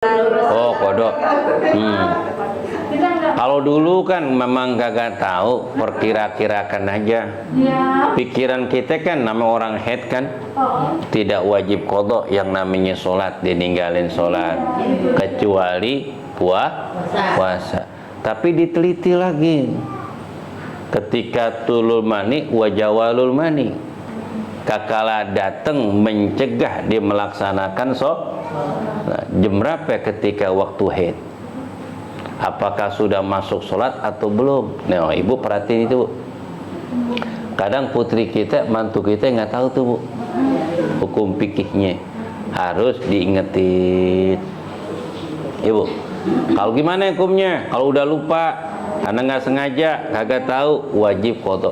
Oh, kodok. Kalau dulu kan memang gak tahu, perkira-kirakan aja. Pikiran kita kan nama orang head kan tidak wajib kodok yang namanya sholat, dininggalin sholat kecuali puasa. Tapi diteliti lagi ketika tulul mani wajawalul mani, kakala datang mencegah dia melaksanakan nah, jam berapa ketika waktu haid, apakah sudah masuk sholat atau belum. Nah, ibu perhatiin itu, Bu. Kadang putri kita, mantu kita nggak tahu tuh, Bu, hukum fikihnya, harus diingetin. Ibu, kalau gimana hukumnya kalau udah lupa, karena nggak sengaja, kagak tahu, wajib qadha.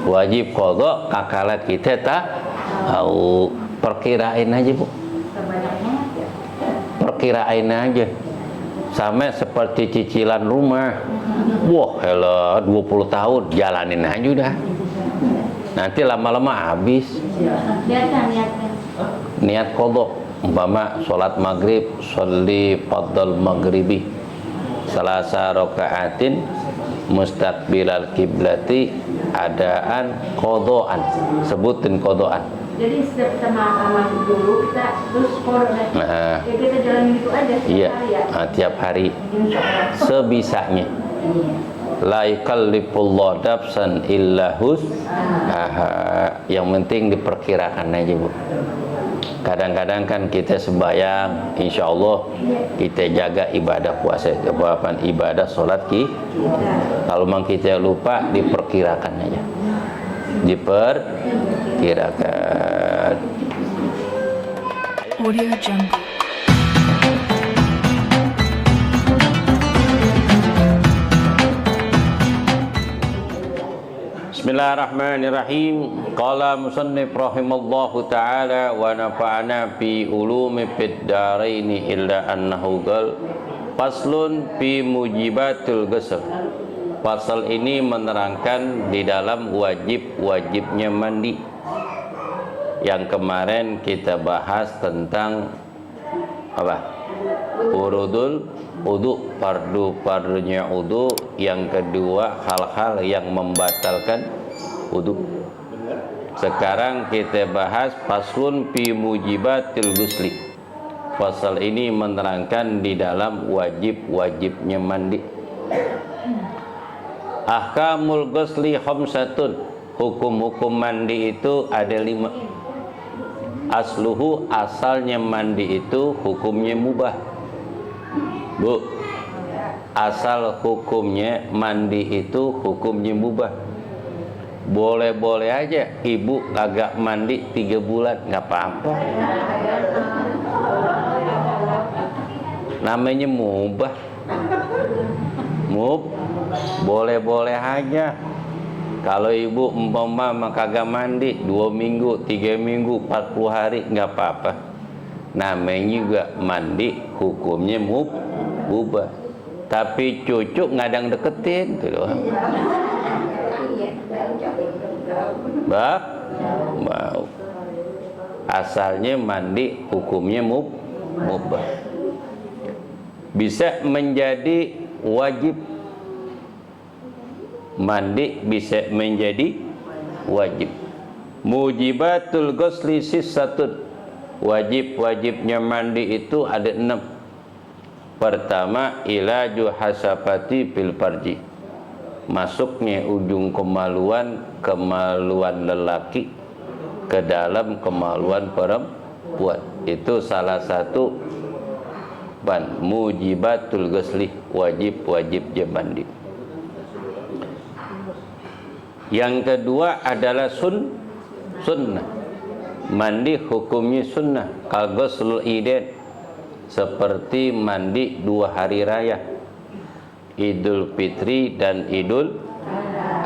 Wajib qadha kakala kita tak tahu. Perkirain aja, Bu. Perkirain aja. Sama seperti cicilan rumah. Wah, elah 20 tahun jalanin aja udah. Nanti lama-lama habis. Niat qadha, umpama sholat maghrib, sholli fardal maghribi salasa rakaatin mustaqbilal kiblati adaan qadhaan. Sebutin qadhaan. Jadi setiap kita masuk dulu kita terus kodok ya kita jalan gitu aja tiap hari ya? Tiap hari sebisanya. La yukallifullahu nafsan illa yang penting diperkirakan aja, Bu. Kadang-kadang kan kita sembahyang, insya Allah kita jaga ibadah puasa, ibadah sholat kalau memang kita lupa, diperkirakan aja, diperkirakan. Audio Jungle. Bismillahirrahmanirrahim. Qala musannif rahimallahu ta'ala wa nafa'ana fi ulumi fid daraini illa annahu qal faslun fi mujibatul ghusl. Pasal ini menerangkan di dalam wajibnya mandi. Yang kemarin kita bahas tentang apa? Urudul wudu, fardu-fardunya wudu. Yang kedua, hal-hal yang membatalkan wudu. Sekarang kita bahas faslun fi mujibatil ghusli. Pasal ini menerangkan di dalam wajibnya mandi. Ahkamul ghusli khamsatun. Hukum-hukum mandi itu ada 5. Asluhu, asalnya mandi itu hukumnya mubah. Bu, asal hukumnya mandi itu hukumnya mubah. Boleh-boleh aja ibu kagak mandi 3 bulan, nggak apa-apa. Namanya mubah. Boleh-boleh aja. Kalau ibu umpama kagak mandi 2 minggu, 3 minggu, 40 hari, nggak apa-apa. Namanya juga mandi, hukumnya mubah. Tapi cucu ngadang deketin tuh doang. Mau. Asalnya mandi, hukumnya mubah. Bisa menjadi wajib. Mandi bisa menjadi wajib. Mujibatul ghusli sissatun. Wajibnya mandi itu ada 6. Pertama, ilaju hasafati fil farji. Masuknya ujung kemaluan lelaki ke dalam kemaluan perempuan. Itu salah satu mujibatul ghusli, wajibnya mandi. Yang kedua adalah sunnah. Mandi hukumnya sunnah. Kal ghuslul idain, seperti mandi 2 hari raya, Idul Fitri dan Idul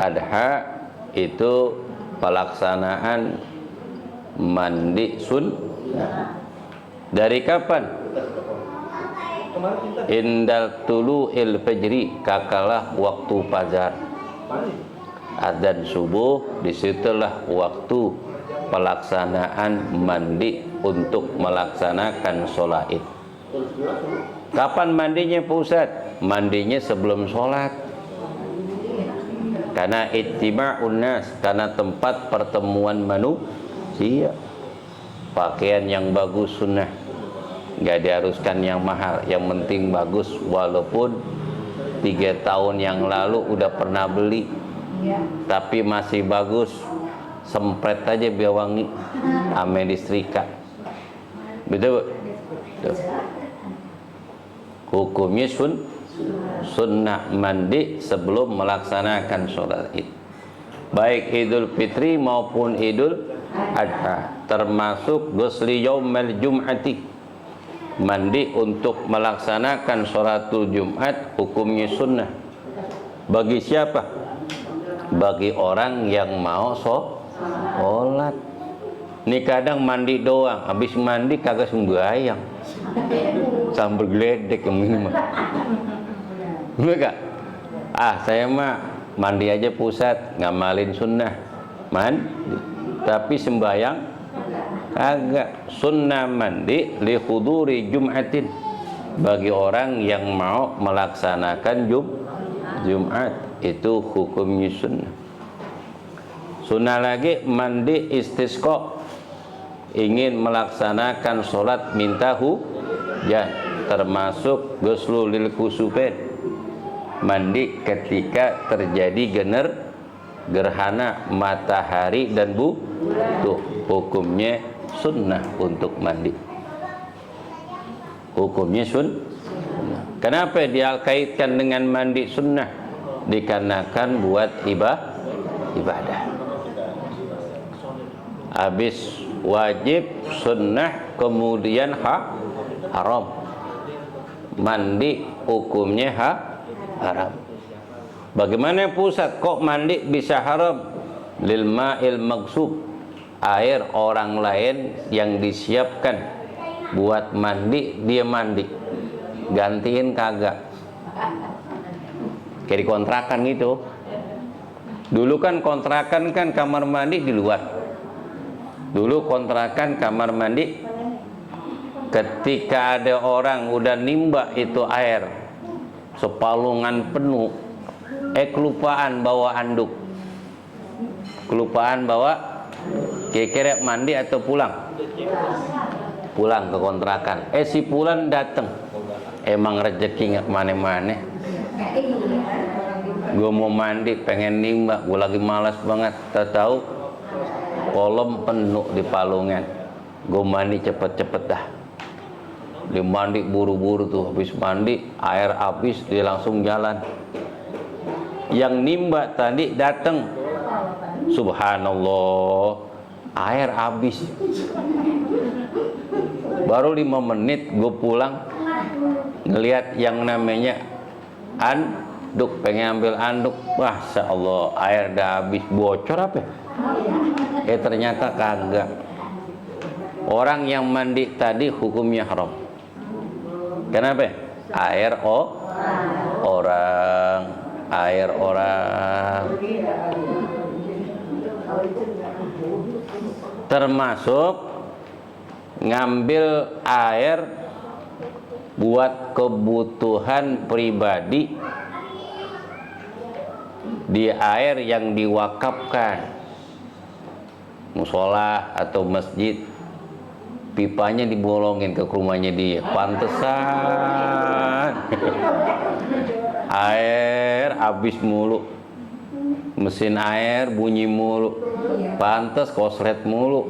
Adha. Itu pelaksanaan mandi sunnah. Dari kapan? Indal tulu'il fajri, kakalah waktu fajar. Adzan subuh, disitulah waktu pelaksanaan mandi untuk melaksanakan sholat id. Kapan mandinya Pak Ustaz? Mandinya sebelum sholat. Karena ittima'un nas, karena tempat pertemuan manusia. Pakaian yang bagus sunnah, nggak diharuskan yang mahal, yang penting bagus. Walaupun 3 tahun yang lalu udah pernah beli, tapi masih bagus, sempret aja biar wangi, ame disetrika. Betul, betul. Hukumnya sunnah mandi sebelum melaksanakan sholat id, baik Idul Fitri maupun Idul Adha, termasuk ghusli yaumil jum'ati, mandi untuk melaksanakan sholatul Jumat. Hukumnya sunnah bagi siapa? Bagi orang yang mau sholat. Ini kadang mandi doang, habis mandi kagak sembahyang, sambil geledek yang minimal. Enggak? Saya mah mandi aja pusat, ngamalin sunnah mandi. Tapi sembahyang agak. Sunnah mandi li huduri jum'atin, bagi orang yang mau melaksanakan Jumat, itu hukumnya sunnah. Sunnah lagi mandi istisqa, ingin melaksanakan sholat minta hujan, termasuk ghuslu lil kusufain, mandi ketika terjadi gerhana matahari dan tuh hukumnya sunnah untuk mandi. Hukumnya sunnah. Kenapa dia kaitkan dengan mandi sunnah? Dikarenakan buat ibadah. Habis wajib, sunnah, kemudian haram. Mandi hukumnya haram. Bagaimana pusat kok mandi bisa haram? Lil ma'il magsub, air orang lain yang disiapkan buat mandi, dia mandi, gantiin kagak. Kayak di kontrakan gitu. Dulu kan kontrakan kan kamar mandi di luar. Dulu kontrakan kamar mandi, ketika ada orang udah nimba itu air sepalungan penuh, kelupaan bawa anduk, kelupaan bawa, kira-kira mandi atau pulang ke kontrakan. Si pulang dateng, emang rezeki nggak kemana-mana. Gue mau mandi, pengen nimba, gue lagi malas banget, tahu kolom penuh di palungan. Gue mandi cepet-cepet dah. Dia mandi buru-buru tuh, habis mandi air habis, dia langsung jalan. Yang nimba tadi datang, subhanallah, air habis. Baru 5 menit gue pulang, ngelihat yang namanya anduk, pengen ambil anduk, masya Allah, air dah habis. Bocor apa? Ternyata kagak. Orang yang mandi tadi hukumnya haram. Kenapa? Air orang. Termasuk ngambil air buat kebutuhan pribadi di air yang diwakafkan, musola atau masjid, pipanya dibolongin ke rumahnya dia. Pantesan air habis mulu, mesin air bunyi mulu, pantes koslet mulu,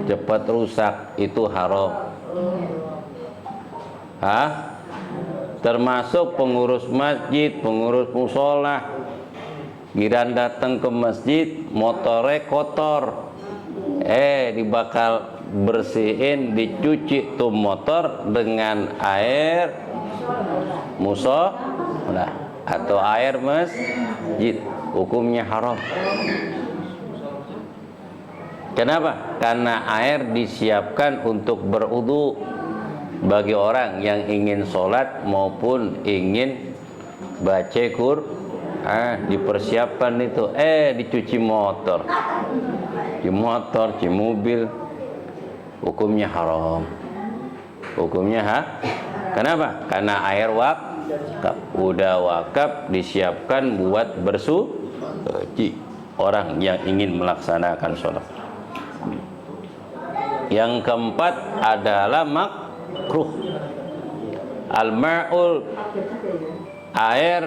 cepat rusak. Itu haram. Termasuk pengurus masjid, pengurus musola, giran datang ke masjid, motornya kotor, dibakal bersihin, dicuci tuh motor dengan air musola atau air masjid, hukumnya haram. Kenapa? Karena air disiapkan untuk berwudu bagi orang yang ingin sholat maupun ingin baca Quran. Dipersiapkan itu, dicuci motor, di mobil, hukumnya haram. Kenapa? Karena air wakaf, udah wakaf disiapkan buat bersuci orang yang ingin melaksanakan sholat. Yang keempat adalah makruh. Al-ma'ul, air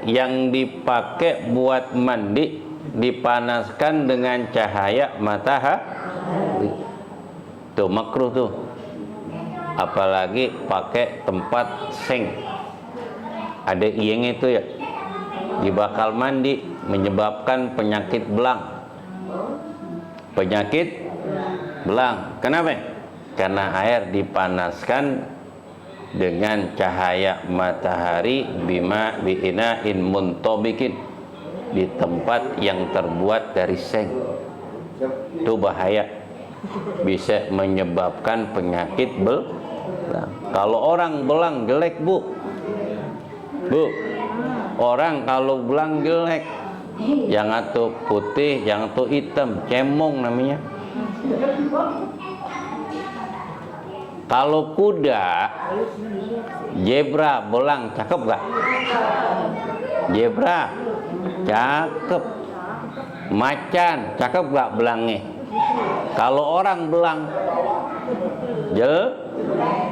yang dipakai buat mandi dipanaskan dengan cahaya matahari. Tuh makruh tuh. Apalagi pakai tempat seng. Ada iyeng itu ya. Dibakal mandi menyebabkan penyakit belang. Kenapa? Karena air dipanaskan dengan cahaya matahari bi'ina'in muntabikin, di tempat yang terbuat dari seng. Itu bahaya, bisa menyebabkan penyakit belang. Kalau orang belang jelek, Bu, orang kalau belang jelek, yang atau putih, yang atau hitam, cemong namanya. Kalau kuda, zebra belang cakep gak? Zebra cakep. Macan cakep gak belangnya? Kalau orang belang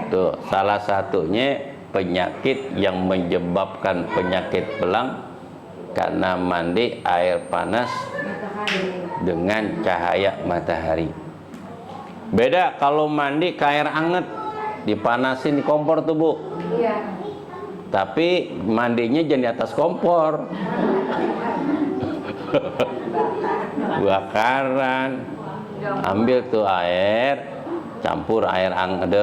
tuh salah satunya penyakit yang menyebabkan penyakit belang karena mandi air panas dengan cahaya matahari. Beda kalau mandi ke air anget, dipanasin di kompor tuh, Bu. Iya. Tapi mandinya jangan di atas kompor. Bakaran. Ambil tuh air, campur air anget,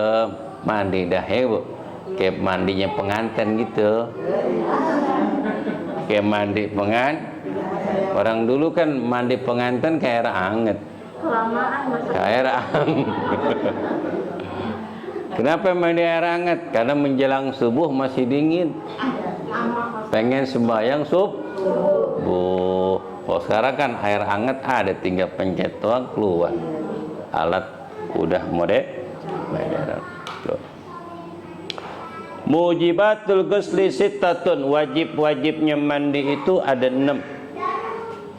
mandi dah ya, Bu. Kayak mandinya pengantin gitu. Kayak mandi orang dulu kan mandi pengantin kayak air anget. Kelamaan Mas. Air hangat. Kenapa mandi air hangat? Karena menjelang subuh masih dingin. Pengen sembahyang subuh. Oh, sekarang kan air hangat ada, tinggal pencet doang keluar. Alat udah modern. Mujibatul ghusli sittatun, wajib-wajibnya mandi itu ada 6.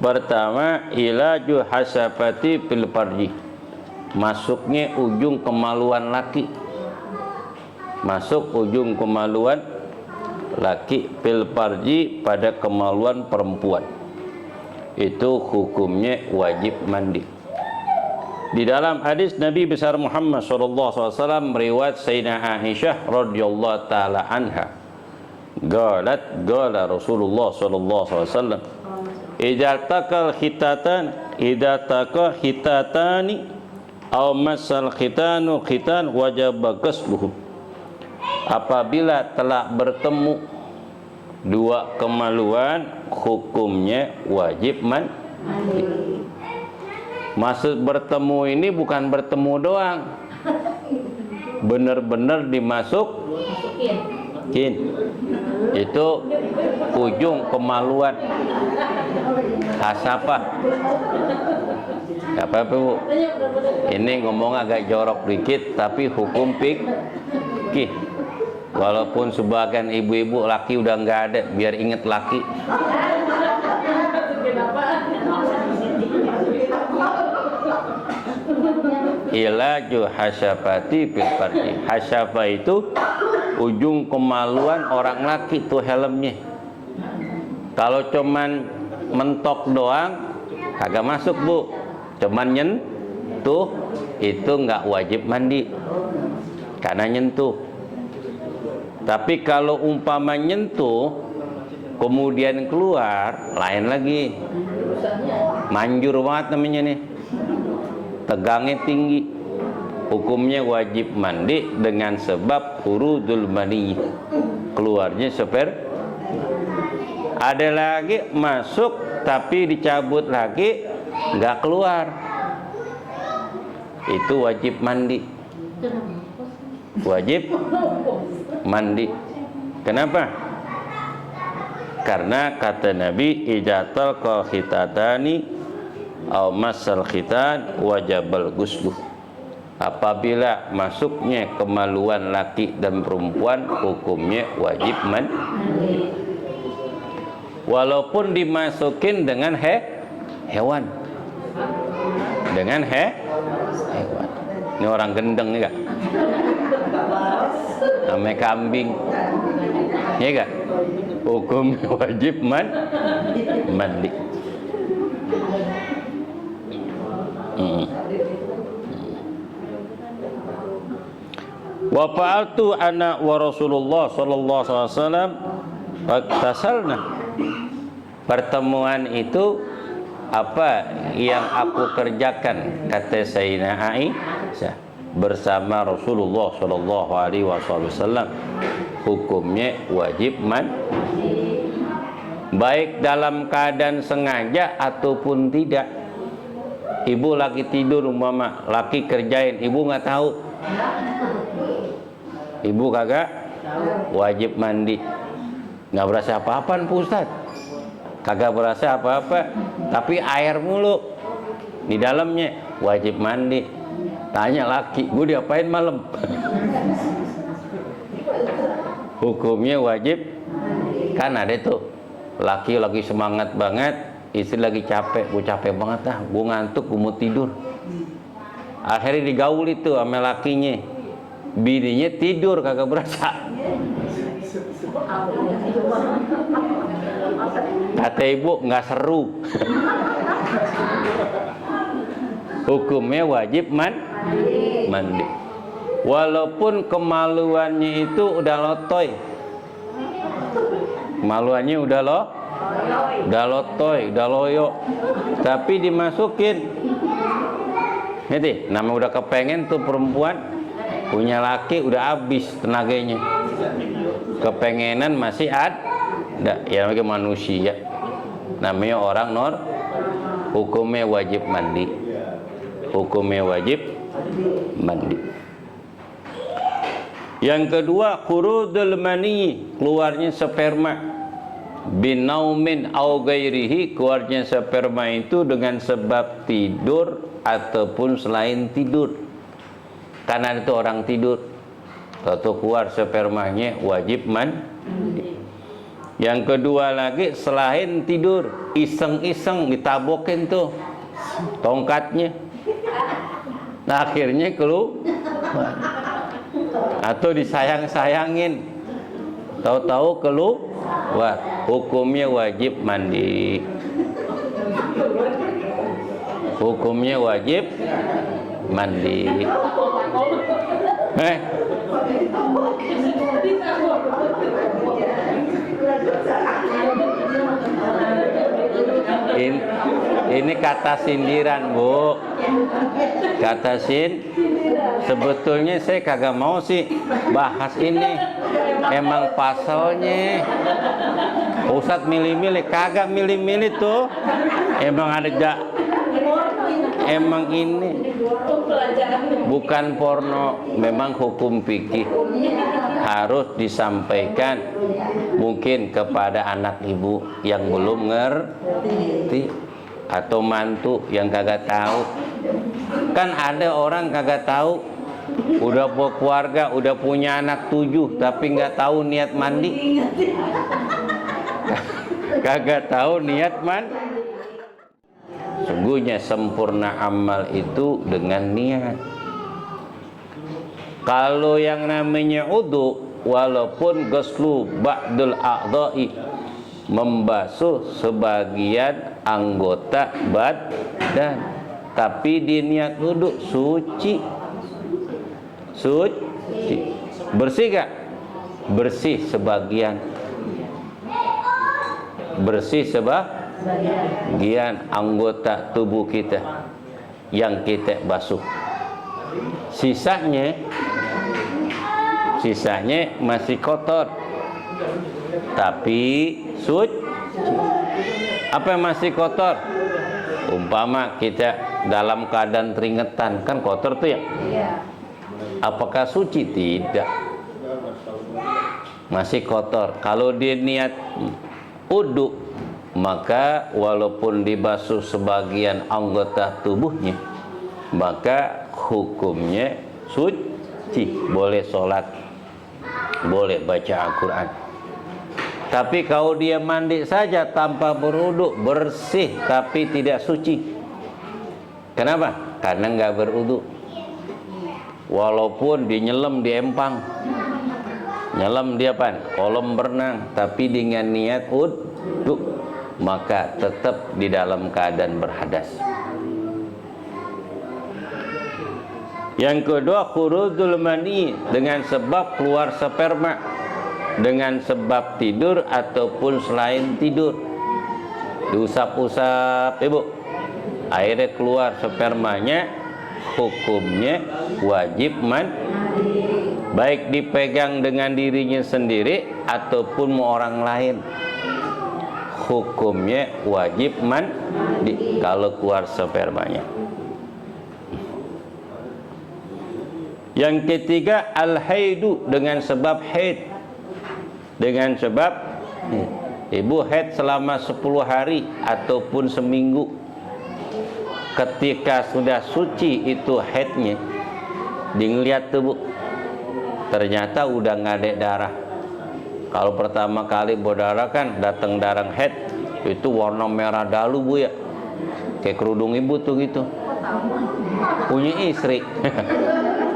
Pertama, ilaju hasafati fil farji, masuknya ujung kemaluan laki. Masuk ujung kemaluan laki fil farji, pada kemaluan perempuan. Itu hukumnya wajib mandi. Di dalam hadis Nabi besar Muhammad SAW meriwayat Sayyidina Aisyah radhiyallahu taala anha, qalat qala Rasulullah SAW, idza taqa khitatani aw masal khitanu khitan wajaba ghusluhu. Apabila telah bertemu dua kemaluan, hukumnya wajib mandi. Maksud bertemu ini bukan bertemu doang, benar-benar dimasukin. Itu ujung kemaluan hasafah. Apa Bu? Ini ngomong agak jorok dikit, tapi hukum fikih. Walaupun sebagian ibu-ibu laki udah nggak ada, biar inget laki. Ilaju hasyafati fil farji. Hasyafa itu ujung kemaluan orang laki, tuh helmnya. Kalau cuman mentok doang kagak masuk, Bu. Cuman nyentuh itu nggak wajib mandi karena nyentuh. Tapi kalau umpama nyentuh kemudian keluar, lain lagi. Manjur banget namanya nih. Tegangnya tinggi, hukumnya wajib mandi dengan sebab khurujul mani, keluarnya ada lagi masuk tapi dicabut lagi nggak keluar, itu wajib mandi. Kenapa? Karena kata Nabi, ijatal khitatani aw masal khitan wajabal ghusluh. Apabila masuknya kemaluan laki dan perempuan, hukumnya wajib mandi. Walaupun dimasukin dengan hewan. Dengan hewan. Ini orang gendeng nih kak. Namanya kambing. Iya kak? Hukumnya wajib mandi. Wa fa'altu ana wa Rasulullah sallallahu alaihi wasallam faktasalna. Pertemuan itu apa yang aku kerjakan, kata Sayyidina Aisyah, bersama Rasulullah sallallahu alaihi wasallam, hukumnya wajib mandi, baik dalam keadaan sengaja ataupun tidak. Ibu lagi tidur umpama, laki kerjain, ibu nggak tahu, ibu kagak wajib mandi. Nggak berasa apa-apaan Pak Ustadz, kagak berasa apa-apa, tapi air mulu di dalamnya, wajib mandi. Tanya laki, gue diapain malam? Hukumnya wajib. Kan ada tuh laki lagi semangat banget, istri lagi capek, gue capek banget gue ngantuk, gue mau tidur. Akhirnya digaul itu sama lakinya, bininya tidur kagak berasa. Kata ibu nggak seru. Hukumnya wajib mandi. Walaupun kemaluannya itu udah lotoy, kemaluannya udah lotoy, udah loyo, tapi dimasukin. Ngerti? Nama udah kepengen tuh perempuan, punya laki udah habis tenaganya. Kepengenan masih ada, ya namanya manusia, namanya orang hukumnya wajib mandi. Hukumnya wajib mandi. Yang kedua, khurudul mani, keluarnya sperma, binaumin au ghairihi, keluarnya sperma itu dengan sebab tidur ataupun selain tidur. Karena itu orang tidur, atau keluar spermanya, wajib mandi. Yang kedua lagi, selain tidur, iseng-iseng ditabokin tuh tongkatnya, nah, akhirnya keluar. Atau disayang-sayangin, tahu-tahu keluar, hukumnya wajib mandi. Hukumnya wajib mandi. Ini kata sindiran, Bu. Kata sebetulnya saya kagak mau sih bahas ini. Emang pasalnya Ustadz milih-milih, kagak milih-milih tuh. Emang emang ini bukan porno, memang hukum fikih harus disampaikan mungkin kepada anak ibu yang belum ngerti atau mantu yang kagak tahu. Kan ada orang kagak tahu, udah berkeluarga, udah punya anak 7 tapi nggak tahu niat mandi. Kagak tahu niat mandi. Sungguhnya sempurna amal itu dengan niat. Kalau yang namanya wudu, walaupun ghuslu ba'dul a'dha'i, membasuh sebagian anggota badan, tapi di niat wudu suci. Bersih gak? Bersih sebagian. Bersih sebagian anggota tubuh kita yang kita basuh. Sisanya masih kotor, tapi suci. Apa yang masih kotor? Umpama kita dalam keadaan keringetan, kan kotor tuh ya? Apakah suci? Tidak, masih kotor. Kalau dia niat wudu, maka walaupun dibasuh sebagian anggota tubuhnya, maka hukumnya suci, boleh sholat, boleh baca Al-Quran. Tapi kalau dia mandi saja tanpa berwudu, bersih tapi tidak suci. Kenapa? Karena nggak berwudu. Walaupun dinyelam di empang, nyelam dia kolam berenang, tapi dengan niat wudu, maka tetap di dalam keadaan berhadas. Yang kedua, khurujul mani, dengan sebab keluar sperma, dengan sebab tidur ataupun selain tidur. Diusap-usap, ibu, airnya keluar spermanya, hukumnya wajib mandi, baik dipegang dengan dirinya sendiri ataupun orang lain. Hukumnya wajib mandi kalau keluar spermanya. Yang ketiga, al-haidu, dengan sebab haid. Dengan sebab ibu haid selama 10 hari ataupun seminggu. Ketika sudah suci itu haidnya, dilihat tuh bu, ternyata udah nggak ada darah. Kalau pertama kali berdarah kan datang darah haid, itu warna merah dalu bu ya, kayak kerudung ibu tuh gitu. Punya istri.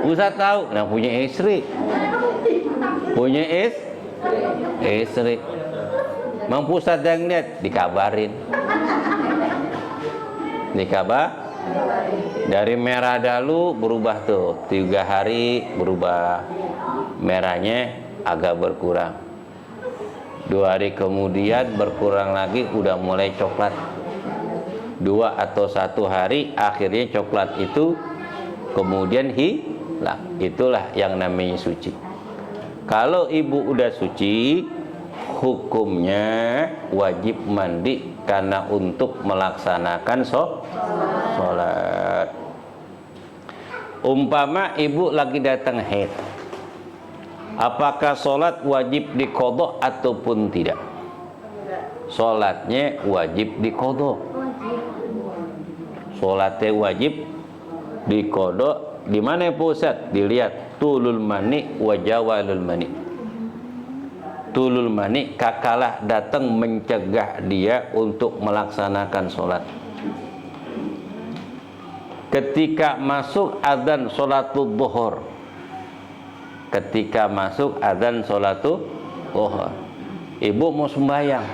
Ustaz tahu, nah punya istri. Punya istri. Mampu Ustaz yang lihat, dikabarin. Dari merah dalu berubah tuh 3 hari, berubah merahnya agak berkurang. 2 hari kemudian berkurang lagi, udah mulai coklat. 2 atau 1 hari akhirnya coklat itu kemudian hilang. Itulah yang namanya suci. Kalau ibu udah suci, hukumnya wajib mandi karena untuk melaksanakan sholat. Umpama ibu lagi datang haid, apakah sholat wajib diqadha ataupun tidak? Sholatnya wajib diqadha. Sholatnya wajib diqadha. Di mana Pak Ustaz? Dilihat tulul mani wa jawalul mani. Tulul mani, kakalah datang mencegah dia untuk melaksanakan sholat. Ketika masuk adzan sholatul zuhur, ketika masuk adzan sholatul zuhur, ibu mau sembahyang.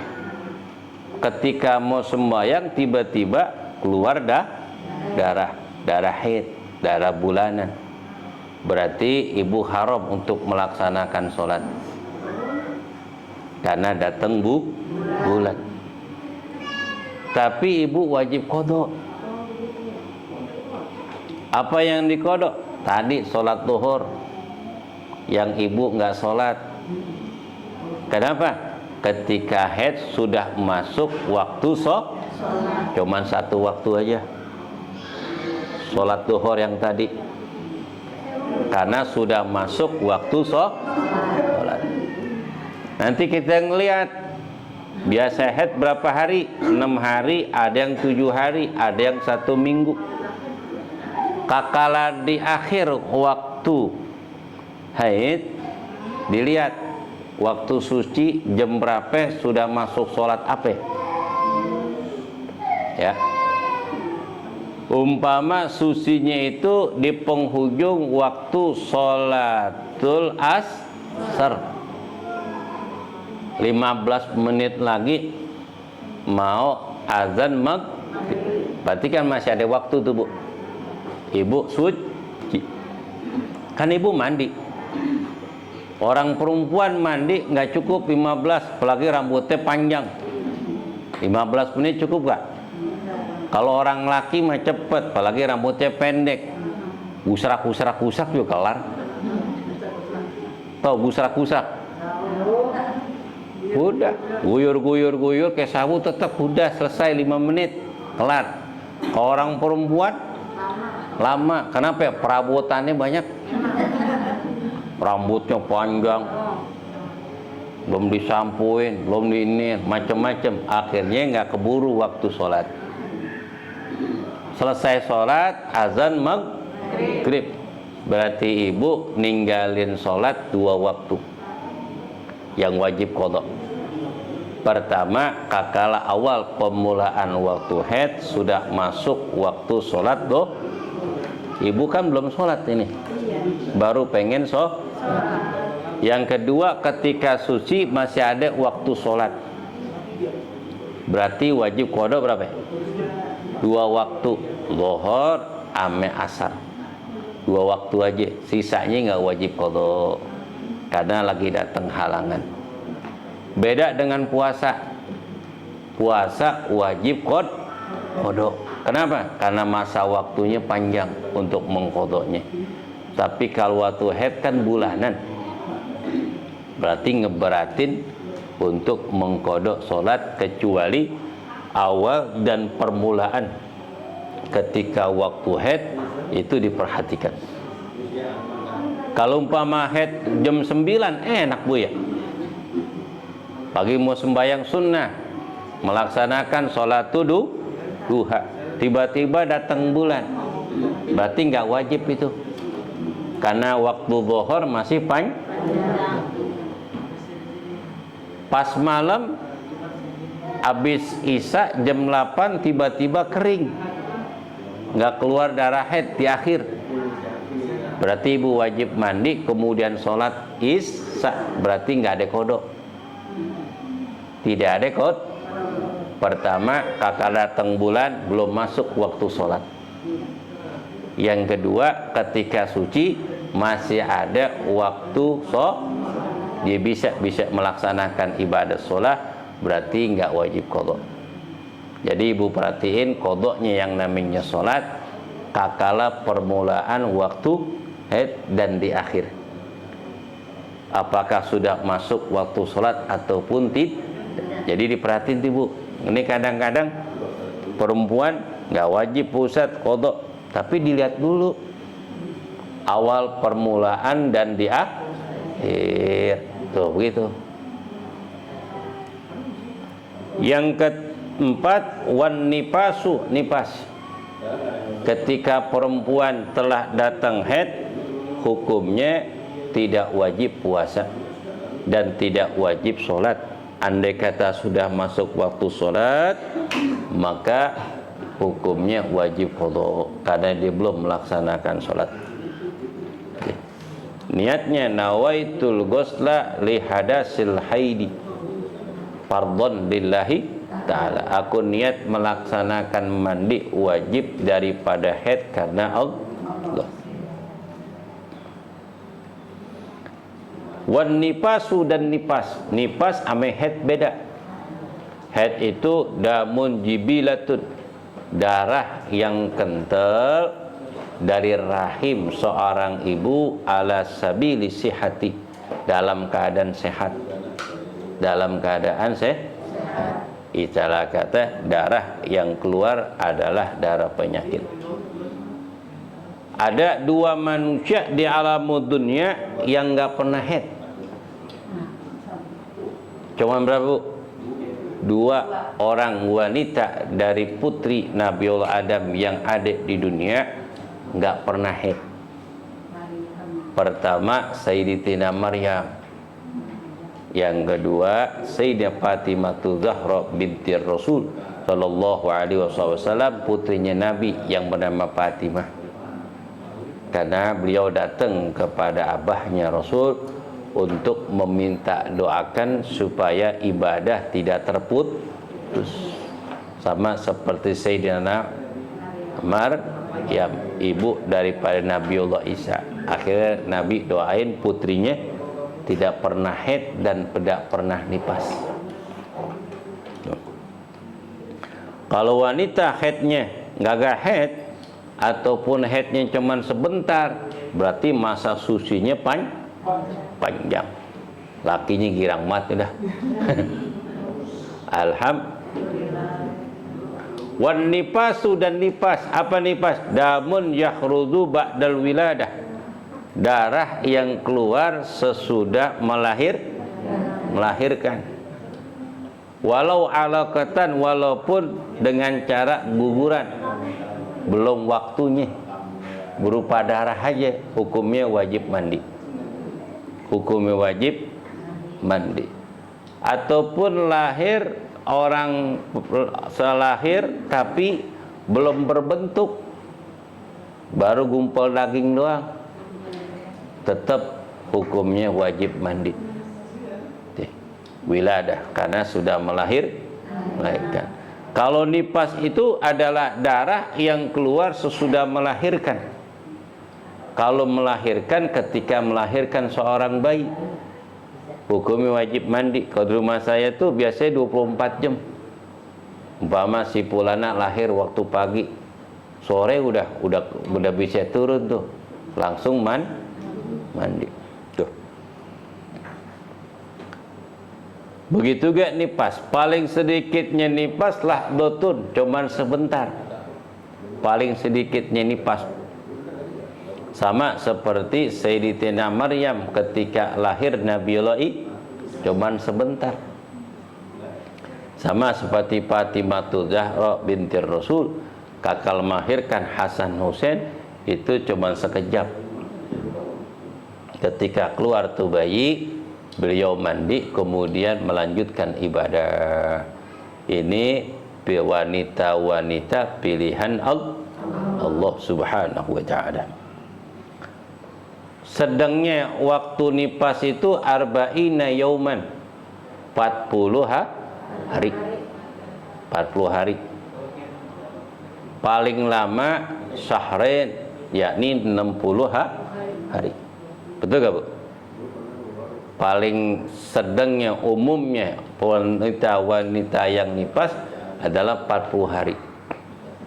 Ketika mau sembahyang tiba-tiba keluar darah haid, darah bulanan. Berarti ibu haram untuk melaksanakan sholat karena datang bulan. Tapi ibu wajib qadha. Apa yang diqadha? Tadi sholat zuhur yang ibu nggak sholat. Kenapa? Ketika haid sudah masuk waktu cuman 1 waktu aja, sholat zuhur yang tadi, karena sudah masuk waktu sholat. Nanti kita ngelihat biasa haid berapa hari? 6 hari, ada yang 7 hari, ada yang 1 minggu. Kakala di akhir waktu haid, dilihat waktu suci jam berapa, sudah masuk sholat apa ya. Umpama sucinya itu di penghujung waktu sholatul asar, 15 menit lagi mau azan maghrib, berarti kan masih ada waktu tuh bu. Ibu suci, kan ibu mandi. Orang perempuan mandi nggak cukup 15, apalagi rambutnya panjang. 15 menit cukup gak? Kalau orang laki mah cepet, apalagi rambutnya pendek. Gusrak juga kelar. Tahu gusrak? Udah, guyur kayak sabu tetap udah selesai 5 menit, kelar. Kalau orang perempuan lama, kenapa ya? Perabotannya banyak. Rambutnya panjang, belum disampuin, belum diinin, macam-macam. Akhirnya nggak keburu waktu sholat. Selesai sholat, azan Maghrib. Berarti ibu ninggalin sholat 2 waktu yang wajib qada. Pertama, kakala awal pemulaan waktu haid sudah masuk waktu sholat doh. Ibu kan belum sholat ini, baru pengen Yang kedua, ketika suci masih ada waktu sholat, berarti wajib qada berapa? 2 waktu, zuhur ame asar, 2 waktu aja, sisanya nggak wajib qada karena lagi datang halangan. Beda dengan puasa. Puasa wajib qada. Kenapa? Karena masa waktunya panjang untuk mengqadanya. Tapi kalau waktu haid kan bulanan, berarti ngeberatin untuk mengqada salat kecuali awal dan permulaan ketika waktu haid itu diperhatikan. Kalau umpama haid jam 9 enak Bu ya. Pagi mau sembahyang sunnah, melaksanakan sholat duha, tiba-tiba datang bulan, berarti nggak wajib itu, karena waktu zuhur masih panjang. Pas malam, habis isya jam 8 tiba-tiba kering, nggak keluar darah haid di akhir, berarti ibu wajib mandi kemudian sholat isya, berarti nggak ada qada. Tidak ada qada. Pertama, kakak datang bulan belum masuk waktu sholat. Yang kedua, ketika suci masih ada waktu dia bisa melaksanakan ibadah sholat, berarti nggak wajib qada. Jadi ibu perhatiin qadanya yang namanya sholat kakala permulaan waktu haid dan di akhir. Apakah sudah masuk waktu sholat ataupun tidak? Jadi diperhatiin Bu. Ini kadang-kadang perempuan nggak wajib pusat qada, tapi dilihat dulu awal permulaan dan di akhir. Tuh begitu. Yang keempat, wan nipasu, nipas. Ketika perempuan telah datang haid, hukumnya tidak wajib puasa dan tidak wajib sholat. Andai kata sudah masuk waktu sholat, maka hukumnya wajib qada karena dia belum melaksanakan sholat. Niatnya nawaitul ghusla li hadasil haidi fardhon lillahi ta'ala. Aku niat melaksanakan mandi wajib daripada haid karena Allah. Wan nipasu dan nipas. Nipas ame haid beda. Haid itu damun jibilatun, darah yang kental dari rahim seorang ibu ala sabili sihati, dalam keadaan sehat. Dalam keadaan sehat. Istilah kata darah yang keluar adalah darah penyakit. Ada 2 manusia di alam dunia yang nggak pernah haid. Cuma berapa? 2 orang wanita dari putri Nabiullah Adam yang ada di dunia nggak pernah haid. Pertama Sayyidatina Maryam, yang kedua Sayyidah Fatimah Zahra binti Rasul sallallahu alaihi wasallam, putrinya Nabi yang bernama Fatimah. Karena beliau datang kepada abahnya Rasul untuk meminta doakan supaya ibadah tidak terputus, sama seperti Sayyidina Maryam, ibu daripada Nabiullah Isa. Akhirnya Nabi doain putrinya tidak pernah haid dan tidak pernah nipas. Kalau wanita haidnya nggak haid ataupun haidnya cuman sebentar, berarti masa sucinya panjang. Lakinya girang mati dah. Alhamdulillah. Wan nipasu dan nipas. Apa nipas? Damun yakhrudu ba'dal wiladah. Darah yang keluar sesudah melahirkan. Walau alaqatan, walaupun dengan cara guguran, belum waktunya. berupa darah aja, hukumnya wajib mandi. Hukumnya wajib mandi. Ataupun lahir orang selahir tapi belum berbentuk, baru gumpal daging doang, tetap hukumnya wajib mandi. Wiladah, karena sudah melahirkan. Kalau nifas itu adalah darah yang keluar sesudah melahirkan. Kalau melahirkan, ketika melahirkan seorang bayi, hukumnya wajib mandi. Kalau di rumah saya tuh biasanya 24 jam. Umpama si Pulana lahir waktu pagi, sore udah bisa turun tuh, langsung mandi. Tuh. Begitu gak nifas, paling sedikitnya nifas lah dotun, cuman sebentar. Paling sedikitnya nifas. Sama seperti Sayyidatina Maryam ketika lahir Nabiullah cuman sebentar. Sama seperti Fatimatul Zahra bintir Rasul, kakal melahirkan Hasan Husain itu cuman sekejap. Ketika keluar tuh bayi, beliau mandi kemudian melanjutkan ibadah. Ini wanita-wanita pilihan Allah Subhanahu wa taala. Sedangnya waktu nifas itu arba'ina yauman, 40 hari. 40 hari. Paling lama syahrain, yakni 60 hari. Betul gak, Bu? Paling sedangnya umumnya wanita-wanita yang nifas adalah 40 hari.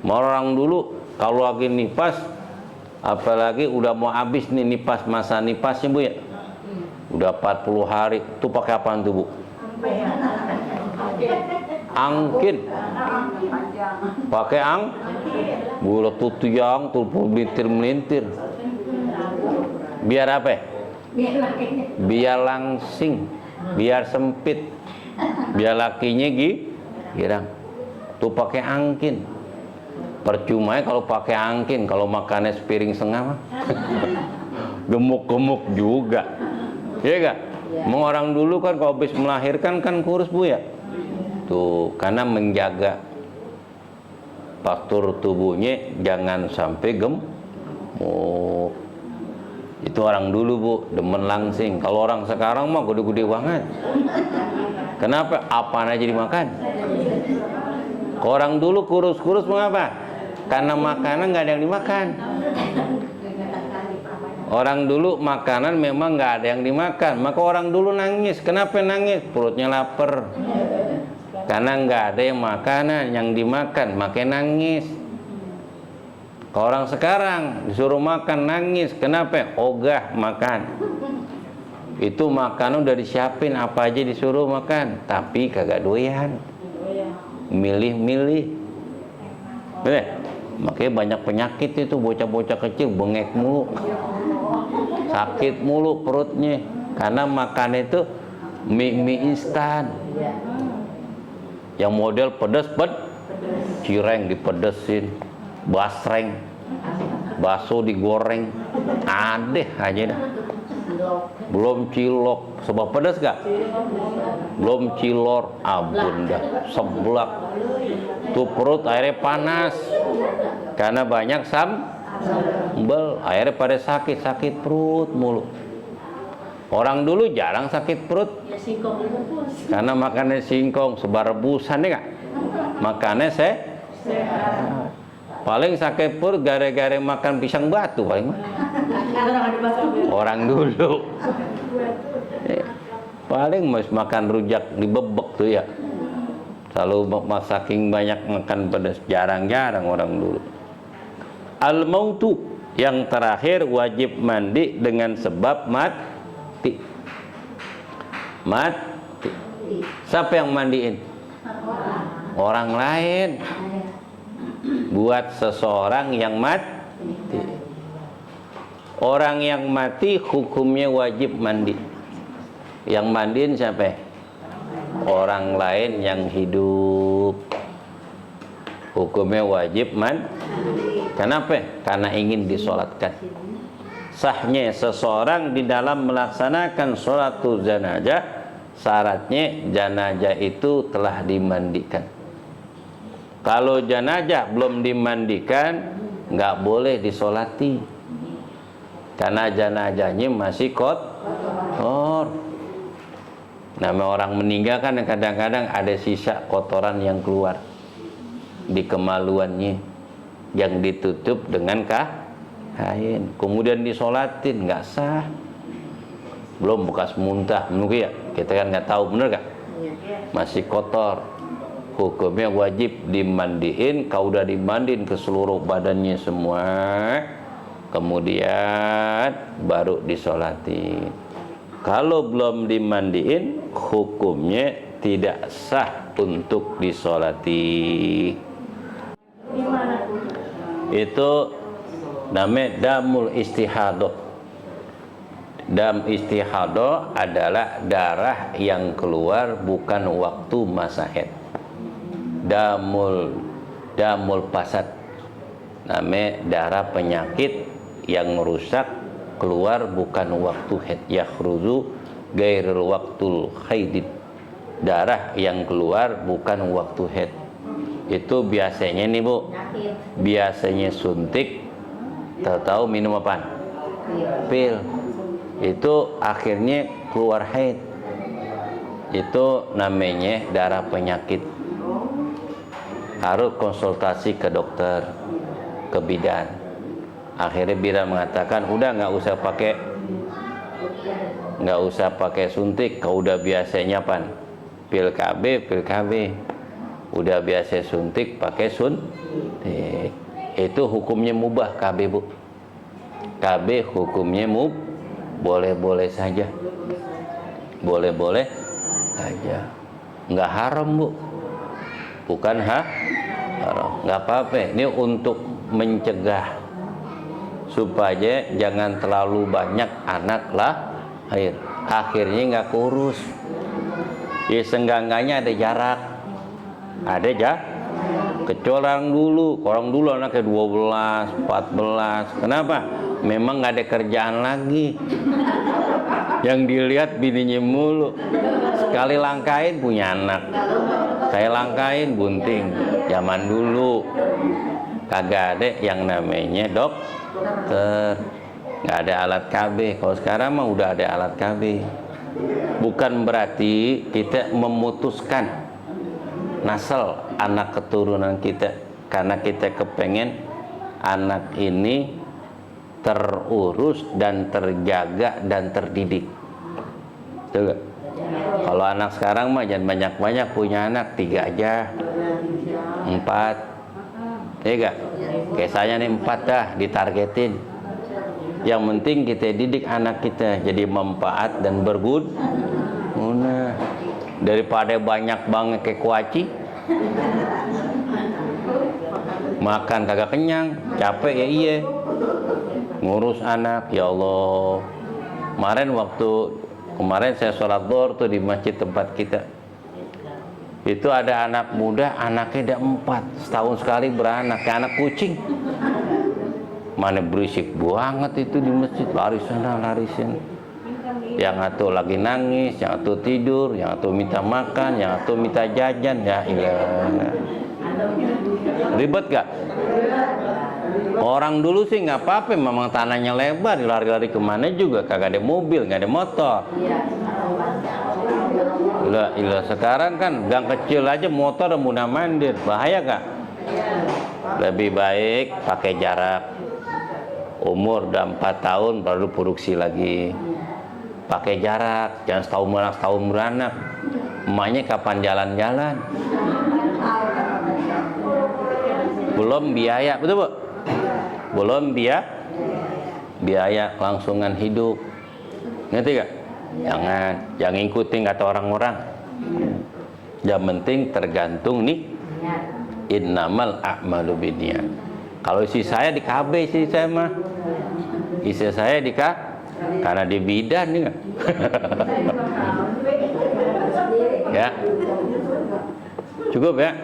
Orang dulu kalau lagi nifas, apalagi udah mau habis nih nifas, masa nifasnya, Bu, ya, udah 40 hari, itu pakai apaan tuh, Bu? Angkin. Pakai bulat tuh tiang tuh melintir. Biar apa? Biar langsing, biar sempit, biar lakinya girang. Tuh pakai angkin. Percuma kalau pakai angkin, kalau makannya sepiring setengah mah gemuk-gemuk juga. Iya gak? Emang orang dulu kan kalau habis melahirkan kan kurus, Bu, ya. Tuh, karena menjaga postur tubuhnya jangan sampai gemuk. Itu orang dulu, Bu, demen langsing. Kalau orang sekarang mah gede-gede banget. Kenapa? Apaan aja dimakan. Orang dulu kurus-kurus mengapa? Karena makanan nggak ada yang dimakan. Orang dulu makanan memang nggak ada yang dimakan, maka orang dulu nangis. Kenapa nangis? Perutnya lapar. Karena nggak ada yang makanan yang dimakan, makanya nangis. Orang sekarang disuruh makan nangis. Kenapa? Ogah makan. Itu makanan udah disiapin, apa aja disuruh makan, tapi kagak doyan. Milih-milih. Makanya banyak penyakit itu, bocah-bocah kecil bengek mulu, sakit mulu perutnya, karena makan itu mie instan yang model pedes, cireng dipedesin, basreng, bakso digoreng, adeh aja dah. Belum cilok, sebab pedas gak? Belum cilor, abun dah, seblak. Tuh perut airnya panas karena banyak sambal, airnya pada sakit perut mulu. Orang dulu jarang sakit perut karena makannya singkong, sebar rebusan, ya gak? Makannya sehat. Paling sakit perut gara-gara makan pisang batu paling mah. Orang dulu paling mas makan rujak dibebek tuh, ya. Selalu saking banyak makan pedas, jarang-jarang orang dulu. Al-mautu, yang terakhir wajib mandi dengan sebab mati. Siapa yang mandiin? Orang lain. Buat seseorang yang mati. Orang yang mati hukumnya wajib mandi. Yang mandiin siapa? Orang lain yang hidup. hukumnya wajib Kenapa? Karena ingin disolatkan. Sahnya seseorang di dalam melaksanakan sholatul janazah, syaratnya janazah itu telah dimandikan. Kalau janazah belum dimandikan, nggak boleh disolati, karena janazahnya masih kotor. Nama orang meninggal kan kadang-kadang ada sisa kotoran yang keluar di kemaluannya, yang ditutup dengan kain, kemudian disolatin, nggak sah. Belum bekas muntah, mungkin ya, kita kan nggak tahu, bener gak? Masih kotor, hukumnya wajib dimandiin. Kau udah dimandiin ke seluruh badannya semua, kemudian baru disolatin. Kalau belum dimandiin, hukumnya tidak sah untuk disolati. Itu namanya damul istihadah. Dam istihadah adalah darah yang keluar bukan waktu masa haid. Damul fasad, namanya darah penyakit yang merusak, keluar bukan waktu haid. Yakhruju ghairul waqtul haid, darah yang keluar bukan waktu haid. Itu biasanya nih Bu, biasanya suntik, tahu-tahu minum apa? Pil. Itu akhirnya keluar haid. Itu namanya darah penyakit. Harus konsultasi ke dokter, ke bidan. Akhirnya bidan mengatakan, udah nggak usah pakai suntik. Kau udah biasanya apa? Pil KB. Udah biasa suntik, pakai suntik. Itu hukumnya mubah KB Bu. KB hukumnya boleh-boleh saja. Boleh-boleh saja. Nggak haram Bu. Bukan haram. Nggak apa-apa. Ini untuk mencegah supaya jangan terlalu banyak anak lahir. Akhirnya nggak kurus. Ya seenggak-enggaknya ada jarak. Ada kecuali orang dulu anaknya 12, 14. Kenapa? Memang nggak ada kerjaan lagi. Yang dilihat bininya mulu. Sekali langkain punya anak. Saya langkain bunting. Zaman dulu kagak ada yang namanya dokter. Nggak ada alat KB. Kalau sekarang mah udah ada alat KB. Bukan berarti kita memutuskan nasal anak keturunan kita, karena kita kepengen anak ini terurus dan terjaga dan terdidik. Betul gak? Kalau anak sekarang mah jangan banyak-banyak, punya anak 3 aja, 4, ya gak? Kayak saya nih 4 dah ditargetin. Yang penting kita didik anak kita jadi manfaat dan berguna, daripada banyak banget kayak kuaci, makan kagak kenyang, capek ya iya, ngurus anak. Ya Allah, kemarin saya sholat zuhur tuh di masjid tempat kita, itu ada anak muda, anaknya ada 4, setahun sekali beranak, kayak anak kucing. Mana berisik banget itu di masjid, lari sana lari sini. Yang satu lagi nangis, yang satu tidur, yang satu minta makan, yang satu minta jajan. Ya ilah, ribet gak? Orang dulu sih nggak apa-apa, memang tanahnya lebar, lari-lari kemana juga, kagak ada mobil, nggak ada motor. Ilah, sekarang kan gang kecil aja motor mudah mandir, bahaya gak? Lebih baik pakai jarak. Umur udah 4 tahun baru produksi lagi. Pakai jarak, jangan setahun beranak. Emaknya kapan jalan-jalan? Belum biaya, betul Bu? Belum biaya langsungan hidup. Ngerti gak? Jangan ikutin kata orang-orang. Yang penting tergantung nih, innamal a'malu binniyat. Kalau isi saya di KB sih saya mah. Isi saya di karena di bidan nih. Ya. Cukup ya.